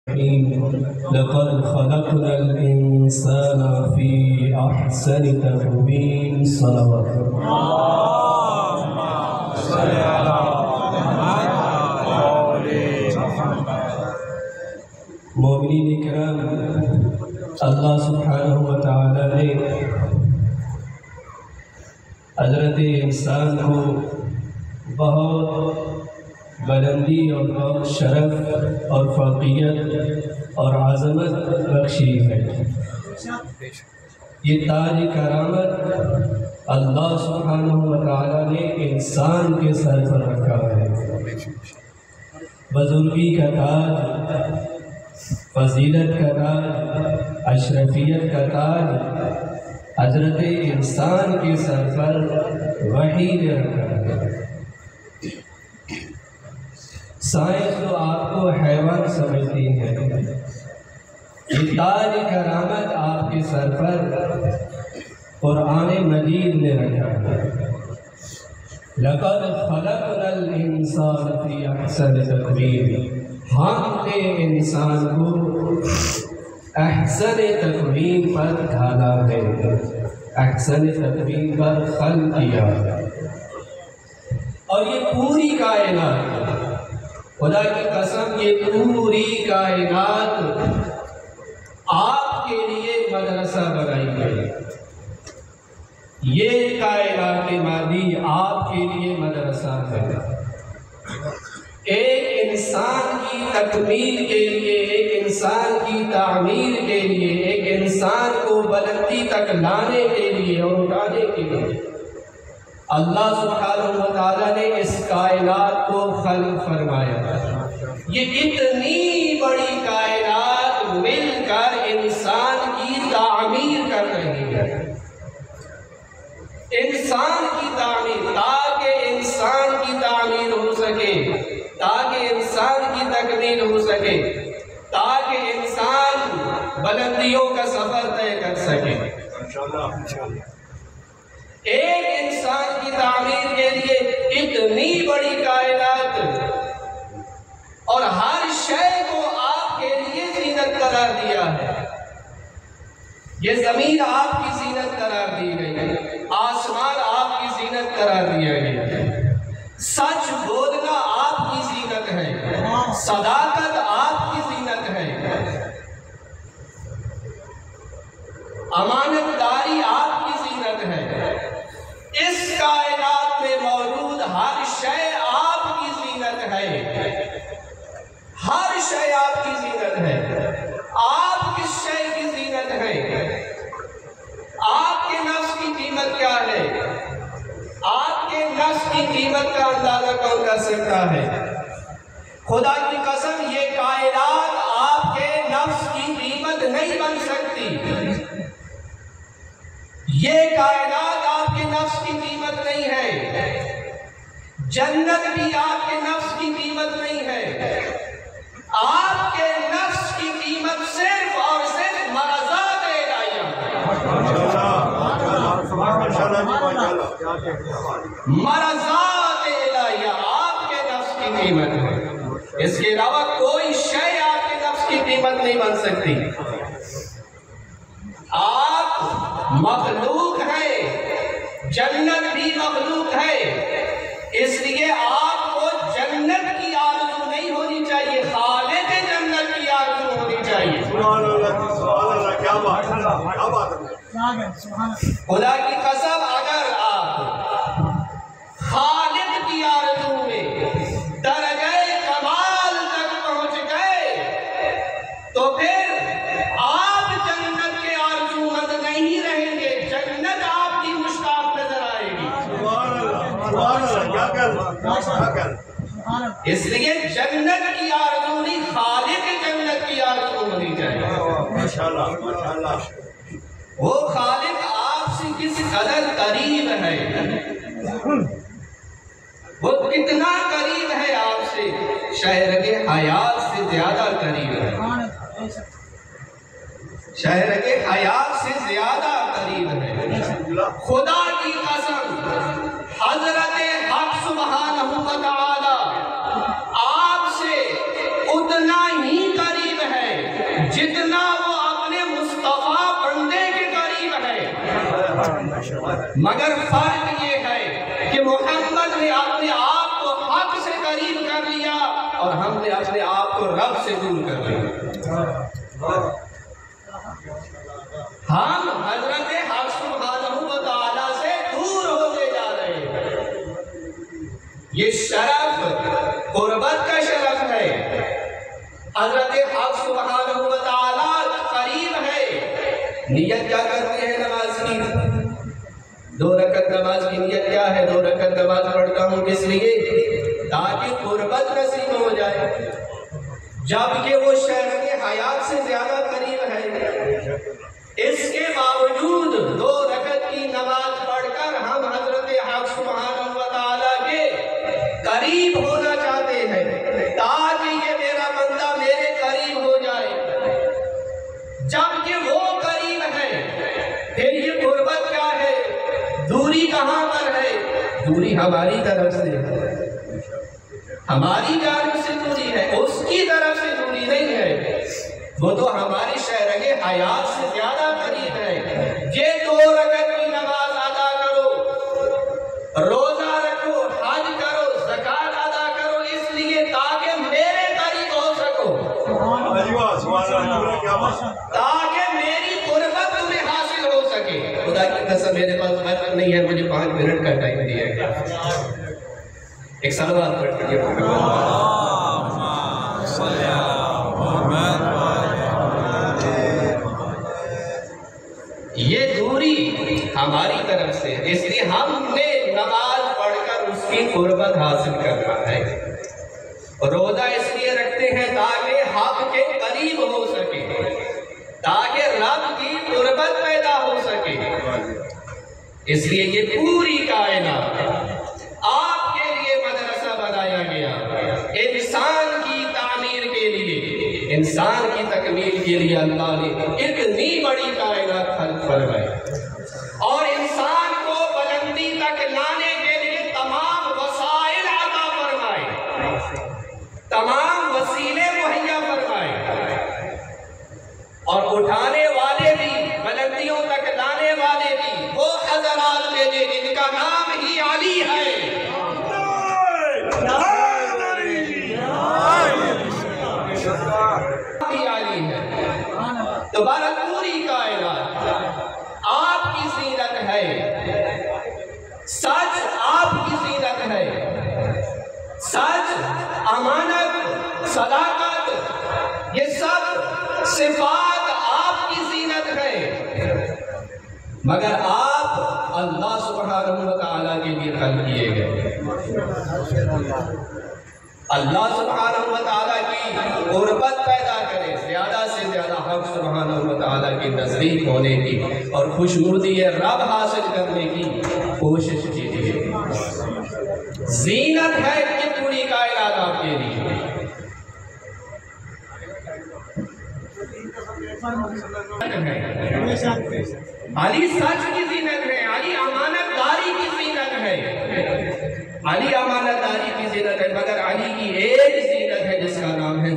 لقد خلقنا الإنسان في أحسن تقويم صلوات اللهم صل على محمد. مومنین کرام، اللہ سبحانہ وتعالی نے حضرت انسان کو بہت بلندی اور بہت شرف اور فوقیت اور عظمت بخشی ہے۔ یہ تاج کرامت اللہ سبحانہ وتعالی نے انسان کے سر پر رکھا ہے۔ بزرگی کا تاج، فضیلت کا تاج، اشرفیت کا تاج حضرت انسان کے سر پر وحی نے رکھا ہے۔ سائنس تو آپ کو حیوان سمجھتی ہے، یہ تاج کرامت آپ کے سر پر قرآن مجید نے رکھا ہے۔ لقد خلقنا الانسان فی احسن تقویم، ہم نے انسان کو احسن تقویم پر ڈھالا ہے، احسن تقویم پر خلق کیا ہے۔ اور یہ پوری کائنات، خدا کی قسم، یہ پوری کائنات آپ کے لیے مدرسہ بنائی گئی۔ یہ کائنات مادی آپ کے لیے مدرسہ ہے۔ ایک انسان کی تکمیل کے لیے، ایک انسان کی تعمیر کے لیے، ایک انسان کو بلندی تک لانے کے لیے اور اٹھانے کے لیے اللہ سبحانہ وتعالی نے اس کائنات کو خلق فرمایا۔ یہ اتنی بڑی کائنات مل کر انسان کی تعمیر کر رہی ہے، انسان کی تعمیر، تاکہ انسان کی تعمیر ہو سکے، تاکہ انسان کی تکمیل ہو سکے، تاکہ انسان بلندیوں کا سفر طے کر سکے۔ ایک انسان کی تعمیر کے لیے اتنی بڑی کائنات اور ہر شے کو آپ کے لیے زینت قرار دیا ہے۔ یہ زمین آپ کی زینت قرار دی گئی ہے، آسمان آپ کی زینت قرار دیا گیا ہے، سچ بولنا آپ کی زینت ہے، صداقت آپ کی زینت ہے، امانت داری آپ کی زینت ہے۔ اس کائنات میں موجود ہر شے آپ کی زینت ہے، ہر شے آپ کی زینت ہے۔ آپ کس شے کی زینت ہے؟ آپ کے نفس کی قیمت کیا ہے؟ آپ کے نفس کی قیمت کا اندازہ کون کر سکتا ہے؟ خدا کی قسم، یہ کائنات آپ کے نفس کی قیمت نہیں بن سکتی، یہ کائنات آپ کے نفس کی قیمت نہیں ہے، جنت بھی آپ کے نفس کی قیمت نہیں ہے۔ آپ کے نفس کی قیمت صرف اور صرف مرضات الہیہ، مرضات الہیہ آپ کے نفس کی قیمت ہے۔ اس کے علاوہ کوئی شے آپ کے نفس کی قیمت نہیں بن سکتی۔ آپ مخلوق ہیں، جنت بھی مخلوق ہے، اس لیے آپ کو جنت کی آرزو نہیں ہونی چاہیے، خالق جنت کی آرزو ہونی چاہیے۔ سبحان اللہ، سبحان اللہ، کیا بات ہے، کیا بات ہے۔ خدا کی قسم، اگر آپ خالق کی آرزو میں درجہ کمال تک پہنچ گئے تو پھر آپ جنت کے آرزومند نہیں رہیں گے، جنت آپ کی مشتاق نظر آئے گی۔ سبحان اللہ، سبحان اللہ، کیا کر۔ اس لیے جنت کی آرزو نہیں، خالق جنت کی آرزو ہونی چاہیے۔ ماشاءاللہ، ماشاءاللہ۔ وہ خالق آپ سے کس قدر قریب ہے، وہ کتنا قریب ہے آپ سے، شہرگ حیات سے زیادہ قریب ہے، شہرگ حیات سے زیادہ قریب ہے۔ خدا کی قسم، حضرت حق سبحانہ وتعالی آپ سے اتنا ہی قریب ہے جتنا وہ اپنے مصطفیٰ بندے کے قریب ہے، مگر فرق یہ ہے کہ محمد نے اپنے آپ کو حق سے قریب کر لیا اور ہم نے اپنے آپ کو رب سے دور کر لیا۔ ہم حضرت حق سبحانہ و تعالیٰ سے دور ہوتے جا رہے ہیں۔ یہ شرف قربت کا شرف ہے۔ حضرت حق سبحانہ و تعالیٰ قریب ہے۔ نیت کیا کرتے ہیں نماز کی؟ 2 رکعت نماز کی نیت کیا ہے؟ 2 رکعت نماز پڑھتا ہوں کس لیے؟ تاکہ قربت نصیب ہو جائے، جبکہ وہ شرح حیات سے زیادہ قریب ہے۔ اس کے باوجود 2 رکعت کی نماز پڑھ کر ہم حضرت حق سبحانہ و تعالیٰ کے قریب ہونا چاہتے ہیں، تاکہ یہ میرا بندہ میرے قریب ہو جائے، جبکہ وہ قریب ہے۔ پھر یہ قربت کیا ہے؟ دوری کہاں پر ہے؟ دوری ہماری طرف سے، ہماری جانب سے دوری ہے، اس کی طرف سے دوری نہیں ہے۔ وہ تو ہماری شرح حیات سے زیادہ قریب ہے۔ یہ 2 رکعت کی نماز ادا کرو، روزہ رکھو، حج کرو، زکوٰۃ ادا کرو، اس لیے تاکہ میرے قریب ہو سکو، تاکہ میری قربت تمہیں حاصل ہو سکے۔ خدا کی قسم میرے پاس وقت نہیں ہے، مجھے 5 منٹ کا ٹائم دیا گیا۔ ایک صلوات پڑھ کے یہ دوری ہماری طرف سے، اس لیے ہم نے نماز پڑھ کر اس کی قربت حاصل کرنا ہے۔ روزہ اس لیے رکھتے ہیں تاکہ حق کے قریب ہو سکے، تاکہ رب کی قربت پیدا ہو سکے۔ اس لیے یہ پوری کائنات آپ کے لیے مدرسہ بنایا گیا، انسان کی تعمیر کے لیے، انسان کی تکمیل کے لیے اللہ نے اتنی بڑی کائنات خلق فرمائی، اور انسان کو بلندی تک لانے کے لیے تمام وسائل عطا فرمائے، تمام وسیلے مہیا فرمائے، اور اٹھانے والے بھی، بلندیوں تک لانے والے بھی وہ حضرات بھیجے جن کا نام ہی علی ہے۔ تو بہرحال پوری کائنات آپ کی زینت ہے، سچ آپ کی زینت ہے، سچ، امانت، صداقت، یہ سب صفات آپ کی زینت ہے، مگر آپ اللہ سبحانہ و تعالیٰ کے لیے خلق کیے گئے۔ اللہ سبحانہ و تعالیٰ کی قربت پیدا کرے، زیادہ سے زیادہ حق سبحانہ و تعالیٰ کے نزدیک ہونے کی اور خوشنودی رب حاصل کرنے کی کوشش کیجیے۔ زینت ہے کہ پوری کائنات آپ کے لیے۔ علی سچ کی زینت ہے، علی امانت داری کی زینت ہے، علی امانت داری کی زینت ہے، مگر علی کی ایک زینت ہے جس کا نام ہے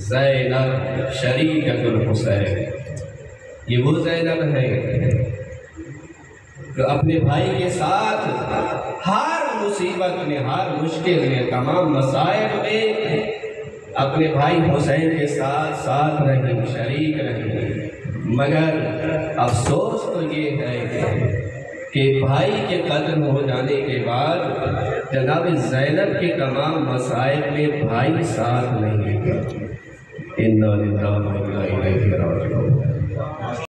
زینب شریکۃ الحسین۔ یہ وہ زینب ہے جو اپنے بھائی کے ساتھ ہر مصیبت میں، ہر مشکل میں، تمام مصائب میں اپنے بھائی حسین کے ساتھ ساتھ رہی، شریک رہی، مگر افسوس تو یہ ہے کہ بھائی کے قتل ہو جانے کے بعد جناب زینب کے تمام مصائب میں بھائی ساتھ نہیں ہے۔ اِنَّا لِلَّهِ وَإِنَّا إِلَيْهِ رَاجِعُونَ۔